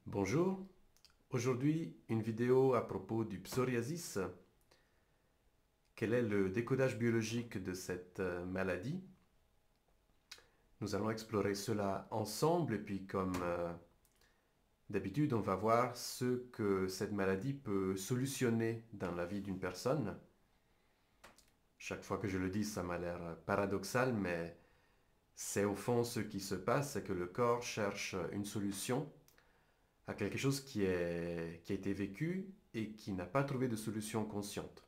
Bonjour, aujourd'hui une vidéo à propos du psoriasis. Quel est le décodage biologique de cette maladie? Nous allons explorer cela ensemble et puis comme d'habitude on va voir ce que cette maladie peut solutionner dans la vie d'une personne. Chaque fois que je le dis ça m'a l'air paradoxal mais c'est au fond ce qui se passe, c'est que le corps cherche une solution à quelque chose qui a été vécu et qui n'a pas trouvé de solution consciente.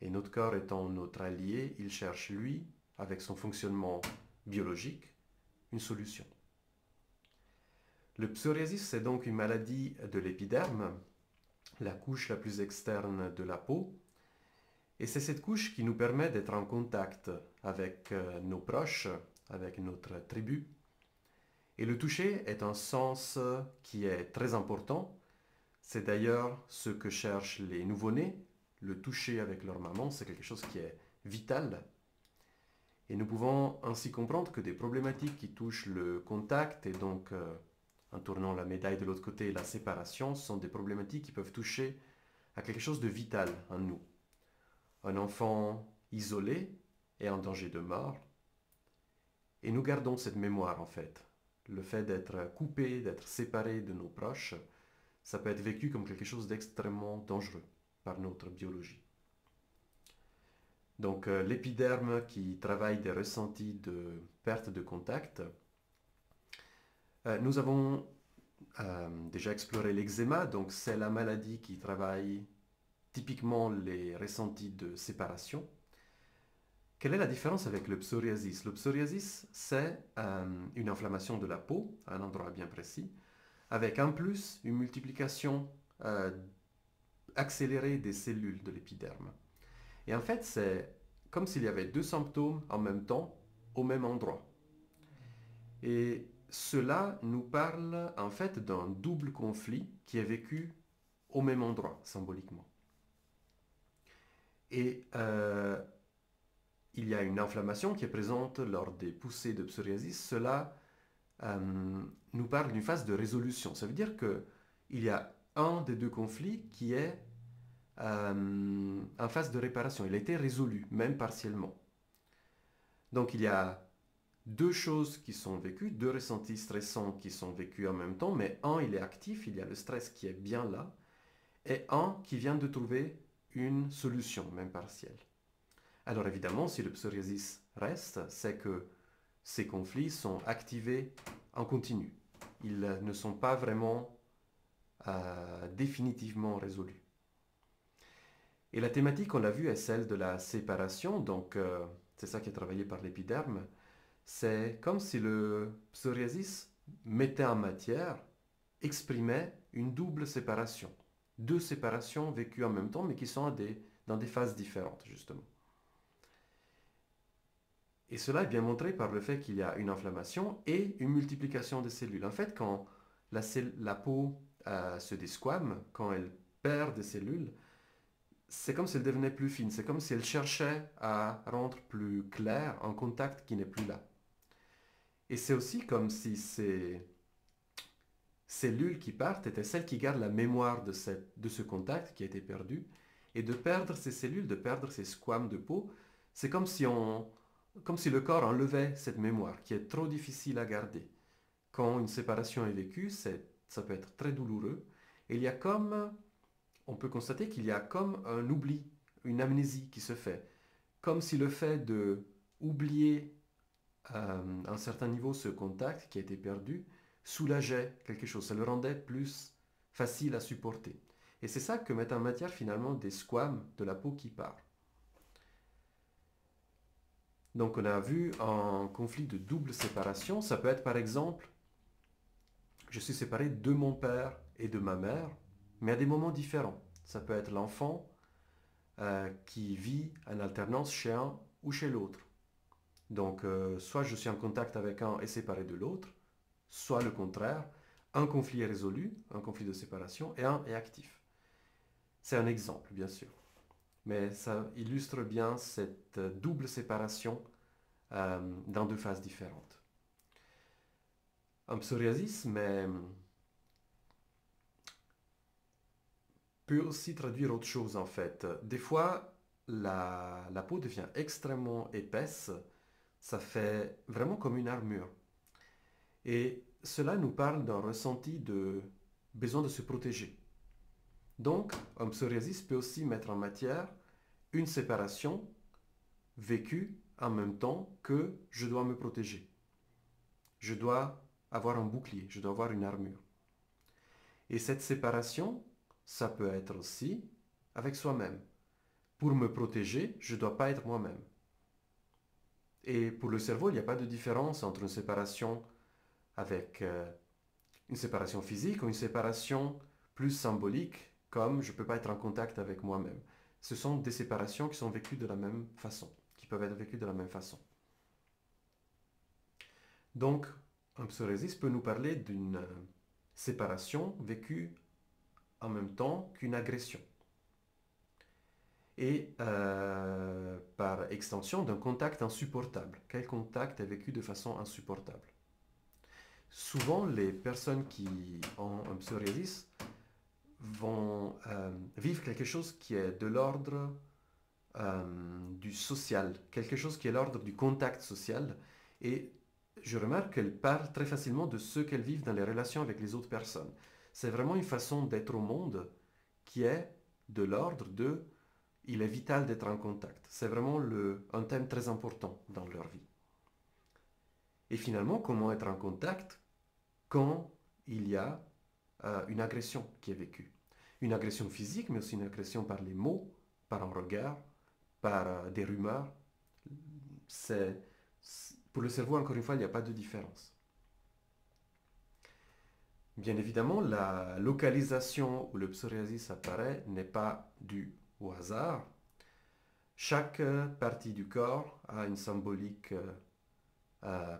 Et notre corps étant notre allié, il cherche, lui, avec son fonctionnement biologique, une solution. Le psoriasis, c'est donc une maladie de l'épiderme, la couche la plus externe de la peau, et c'est cette couche qui nous permet d'être en contact avec nos proches, avec notre tribu. Et le toucher est un sens qui est très important. C'est d'ailleurs ce que cherchent les nouveau-nés. Le toucher avec leur maman, c'est quelque chose qui est vital. Et nous pouvons ainsi comprendre que des problématiques qui touchent le contact et donc, en tournant la médaille de l'autre côté, la séparation, sont des problématiques qui peuvent toucher à quelque chose de vital en nous. Un enfant isolé est en danger de mort. Et nous gardons cette mémoire en fait. Le fait d'être coupé, d'être séparé de nos proches, ça peut être vécu comme quelque chose d'extrêmement dangereux par notre biologie. Donc l'épiderme qui travaille des ressentis de perte de contact. Nous avons déjà exploré l'eczéma, donc c'est la maladie qui travaille typiquement les ressentis de séparation. Quelle est la différence avec le psoriasis? Le psoriasis, c'est une inflammation de la peau, à un endroit bien précis, avec en plus une multiplication accélérée des cellules de l'épiderme. Et en fait, c'est comme s'il y avait deux symptômes en même temps, au même endroit. Et cela nous parle en fait d'un double conflit qui est vécu au même endroit, symboliquement. Et il y a une inflammation qui est présente lors des poussées de psoriasis. Cela nous parle d'une phase de résolution. Ça veut dire qu'il y a un des deux conflits qui est en phase de réparation. Il a été résolu, même partiellement. Donc il y a deux choses qui sont vécues, deux ressentis stressants qui sont vécus en même temps, mais un, il est actif, il y a le stress qui est bien là, et un qui vient de trouver une solution, même partielle. Alors évidemment, si le psoriasis reste, c'est que ces conflits sont activés en continu. Ils ne sont pas vraiment définitivement résolus. Et la thématique, on l'a vu, est celle de la séparation, donc c'est ça qui est travaillé par l'épiderme. C'est comme si le psoriasis mettait en matière, exprimait une double séparation. Deux séparations vécues en même temps, mais qui sont dans des phases différentes, justement. Et cela est bien montré par le fait qu'il y a une inflammation et une multiplication des cellules. En fait, quand la peau se desquame, quand elle perd des cellules, c'est comme si elle devenait plus fine, c'est comme si elle cherchait à rendre plus clair un contact qui n'est plus là. Et c'est aussi comme si ces cellules qui partent étaient celles qui gardent la mémoire de ce contact qui a été perdu. Et de perdre ces cellules, de perdre ces squames de peau, c'est comme si le corps enlevait cette mémoire qui est trop difficile à garder. Quand une séparation est vécue, ça peut être très douloureux. Et on peut constater qu'il y a comme un oubli, une amnésie qui se fait. Comme si le fait de oublier à un certain niveau ce contact qui a été perdu soulageait quelque chose, ça le rendait plus facile à supporter. Et c'est ça que met en matière finalement des squames de la peau qui part. Donc on a vu un conflit de double séparation. Ça peut être par exemple, je suis séparé de mon père et de ma mère, mais à des moments différents. Ça peut être l'enfant qui vit en alternance chez un ou chez l'autre. Donc soit je suis en contact avec un et séparé de l'autre, soit le contraire, un conflit est résolu, un conflit de séparation, et un est actif. C'est un exemple, bien sûr. Mais ça illustre bien cette double séparation dans deux phases différentes. Un psoriasis, mais peut aussi traduire autre chose en fait. Des fois, la peau devient extrêmement épaisse, ça fait vraiment comme une armure. Et cela nous parle d'un ressenti de besoin de se protéger. Donc, un psoriasis peut aussi mettre en matière une séparation vécue en même temps que je dois me protéger. Je dois avoir un bouclier, je dois avoir une armure. Et cette séparation, ça peut être aussi avec soi-même. Pour me protéger, je ne dois pas être moi-même. Et pour le cerveau, il n'y a pas de différence entre une séparation avec une séparation physique ou une séparation plus symbolique, comme je ne peux pas être en contact avec moi-même. Ce sont des séparations qui sont vécues de la même façon, qui peuvent être vécues de la même façon. Donc, un psoriasis peut nous parler d'une séparation vécue en même temps qu'une agression. Et par extension d'un contact insupportable. Quel contact est vécu de façon insupportable? Souvent, les personnes qui ont un psoriasis vont vivre quelque chose qui est de l'ordre du social, quelque chose qui est l'ordre du contact social. Et je remarque qu'elles parlent très facilement de ce qu'elles vivent dans les relations avec les autres personnes. C'est vraiment une façon d'être au monde qui est de l'ordre de il est vital d'être en contact. C'est vraiment un thème très important dans leur vie. Et finalement, comment être en contact quand il y a une agression qui est vécue? Une agression physique, mais aussi une agression par les mots, par un regard, par des rumeurs. Pour le cerveau, encore une fois, il n'y a pas de différence. Bien évidemment, la localisation où le psoriasis apparaît n'est pas due au hasard. Chaque partie du corps a une symbolique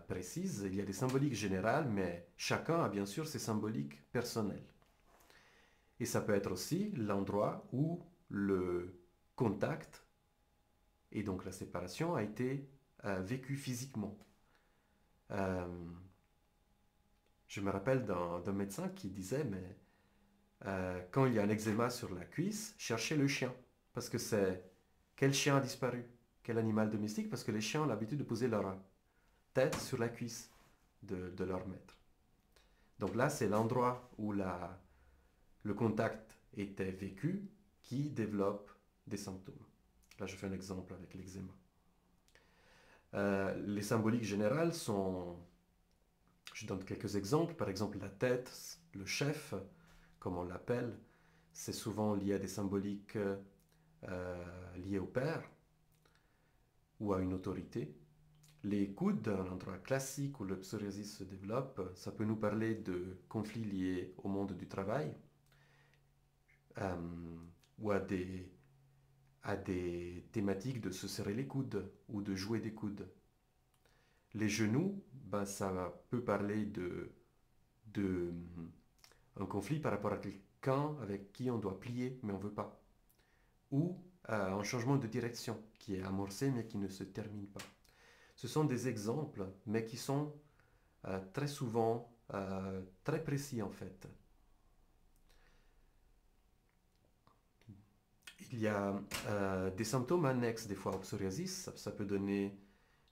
précise. Il y a des symboliques générales, mais chacun a bien sûr ses symboliques personnelles. Et ça peut être aussi l'endroit où le contact et donc la séparation a été vécu physiquement. Je me rappelle d'un médecin qui disait, mais quand il y a un eczéma sur la cuisse, cherchez le chien. Parce que c'est quel chien a disparu? Quel animal domestique? Parce que les chiens ont l'habitude de poser leur tête sur la cuisse de leur maître. Donc là, c'est l'endroit où le contact était vécu qui développe des symptômes. Là, je fais un exemple avec l'eczéma. Les symboliques générales sont, je donne quelques exemples, par exemple la tête, le chef, comme on l'appelle, c'est souvent lié à des symboliques liées au père ou à une autorité. Les coudes, un endroit classique où le psoriasis se développe, ça peut nous parler de conflits liés au monde du travail ou à des thématiques de se serrer les coudes ou de jouer des coudes. Les genoux, ben, ça peut parler de un conflit par rapport à quelqu'un avec qui on doit plier mais on ne veut pas. Ou un changement de direction qui est amorcé mais qui ne se termine pas. Ce sont des exemples, mais qui sont très souvent très précis en fait. Il y a des symptômes annexes des fois au psoriasis. Ça peut donner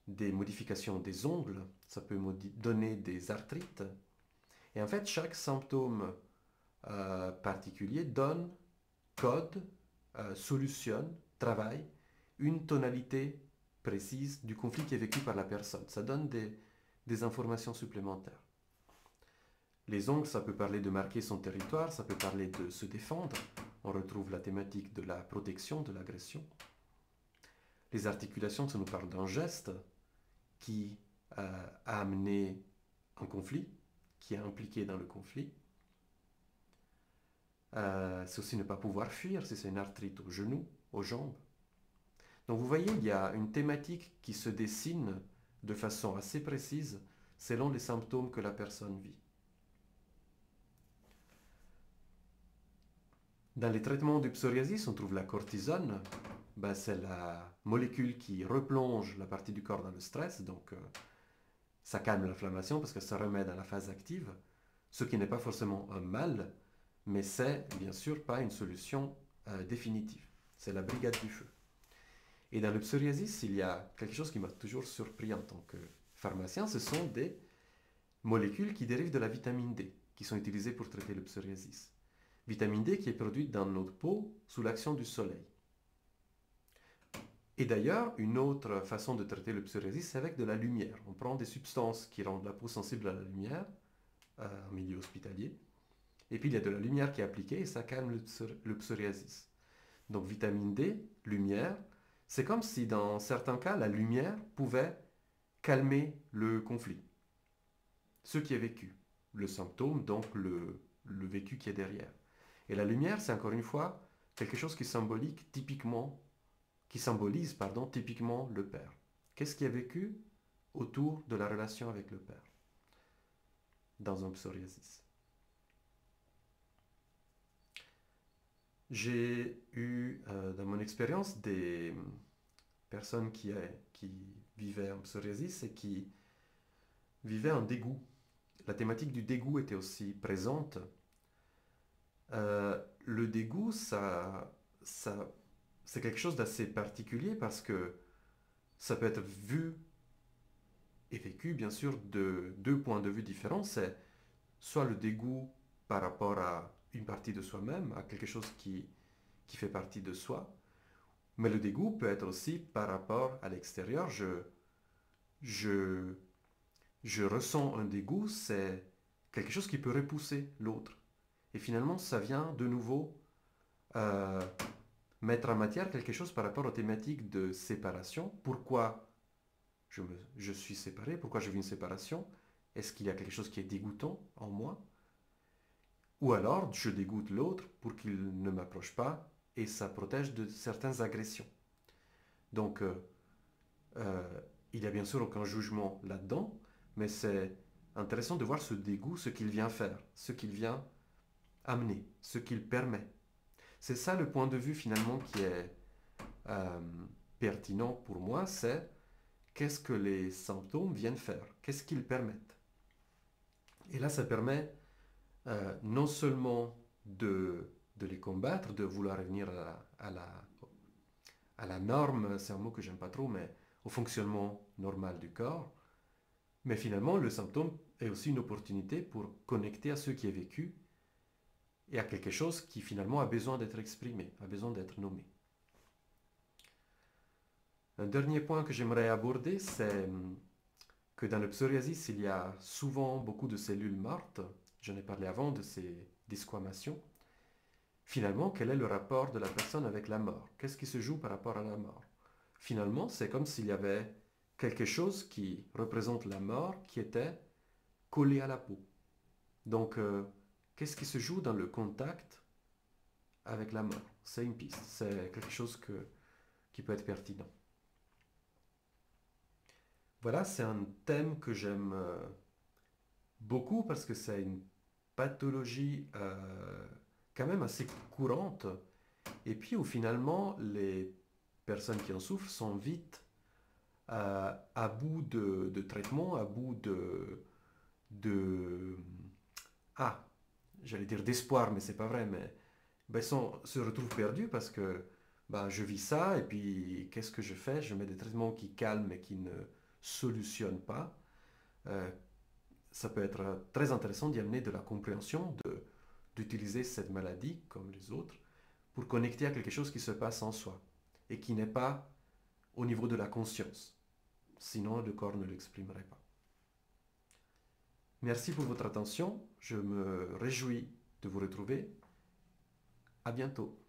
des modifications des ongles, ça peut donner des arthrites. Et en fait, chaque symptôme particulier donne, code, solutionne, travaille une tonalité précise du conflit qui est vécu par la personne. Ça donne des informations supplémentaires. Les ongles, ça peut parler de marquer son territoire, ça peut parler de se défendre. On retrouve la thématique de la protection, de l'agression. Les articulations, ça nous parle d'un geste qui a amené un conflit, qui est impliqué dans le conflit. C'est aussi ne pas pouvoir fuir si c'est une arthrite au genou, aux jambes. Donc vous voyez, il y a une thématique qui se dessine de façon assez précise selon les symptômes que la personne vit. Dans les traitements du psoriasis, on trouve la cortisone. Ben, c'est la molécule qui replonge la partie du corps dans le stress, donc ça calme l'inflammation parce que ça remet dans la phase active, ce qui n'est pas forcément un mal, mais c'est bien sûr pas une solution définitive. C'est la brigade du feu. Et dans le psoriasis, il y a quelque chose qui m'a toujours surpris en tant que pharmacien, ce sont des molécules qui dérivent de la vitamine D, qui sont utilisées pour traiter le psoriasis. Vitamine D qui est produite dans notre peau sous l'action du soleil. Et d'ailleurs, une autre façon de traiter le psoriasis, c'est avec de la lumière. On prend des substances qui rendent la peau sensible à la lumière, en milieu hospitalier, et puis il y a de la lumière qui est appliquée et ça calme le psoriasis. Donc vitamine D, lumière, c'est comme si dans certains cas, la lumière pouvait calmer le conflit. Ce qui est vécu, le symptôme, donc le vécu qui est derrière. Et la lumière, c'est encore une fois quelque chose qui symbolise typiquement le père. Qu'est-ce qui est vécu autour de la relation avec le père dans un psoriasis? J'ai eu dans mon expérience des personnes qui vivaient en psoriasis et qui vivaient en dégoût. La thématique du dégoût était aussi présente. Le dégoût, c'est quelque chose d'assez particulier parce que ça peut être vu et vécu, bien sûr, de deux points de vue différents. C'est soit le dégoût par rapport à une partie de soi-même, à quelque chose qui fait partie de soi, mais le dégoût peut être aussi par rapport à l'extérieur. Je ressens un dégoût, c'est quelque chose qui peut repousser l'autre. Et finalement, ça vient de nouveau mettre en matière quelque chose par rapport aux thématiques de séparation. Pourquoi je suis séparé? Pourquoi je vis une séparation? Est-ce qu'il y a quelque chose qui est dégoûtant en moi? Ou alors, je dégoûte l'autre pour qu'il ne m'approche pas et ça protège de certaines agressions. Donc, il n'y a bien sûr aucun jugement là-dedans, mais c'est intéressant de voir ce dégoût, ce qu'il vient faire, ce qu'il vient amener, ce qu'il permet. C'est ça le point de vue finalement qui est pertinent pour moi, c'est qu'est-ce que les symptômes viennent faire, qu'est-ce qu'ils permettent. Et là, ça permet non seulement de les combattre, de vouloir revenir à la norme, c'est un mot que j'aime pas trop, mais au fonctionnement normal du corps, mais finalement, le symptôme est aussi une opportunité pour connecter à ce qui est vécu et à quelque chose qui finalement a besoin d'être exprimé, a besoin d'être nommé. Un dernier point que j'aimerais aborder, c'est que dans le psoriasis, il y a souvent beaucoup de cellules mortes. J'en ai parlé avant de ces desquamations. Finalement, quel est le rapport de la personne avec la mort? Qu'est-ce qui se joue par rapport à la mort? Finalement, c'est comme s'il y avait quelque chose qui représente la mort qui était collé à la peau. Donc, qu'est-ce qui se joue dans le contact avec la mort? C'est une piste, c'est quelque chose qui peut être pertinent. Voilà, c'est un thème que j'aime beaucoup parce que c'est une pathologie quand même assez courante et puis où finalement les personnes qui en souffrent sont vite à bout de traitement, à bout de ah, j'allais dire d'espoir, mais c'est pas vrai, mais ben, se retrouvent perdus parce que ben, je vis ça et puis qu'est-ce que je fais? Je mets des traitements qui calment mais qui ne solutionnent pas. Euh, Ça peut être très intéressant d'y amener de la compréhension, d'utiliser cette maladie, comme les autres, pour connecter à quelque chose qui se passe en soi et qui n'est pas au niveau de la conscience. Sinon, le corps ne l'exprimerait pas. Merci pour votre attention. Je me réjouis de vous retrouver. À bientôt.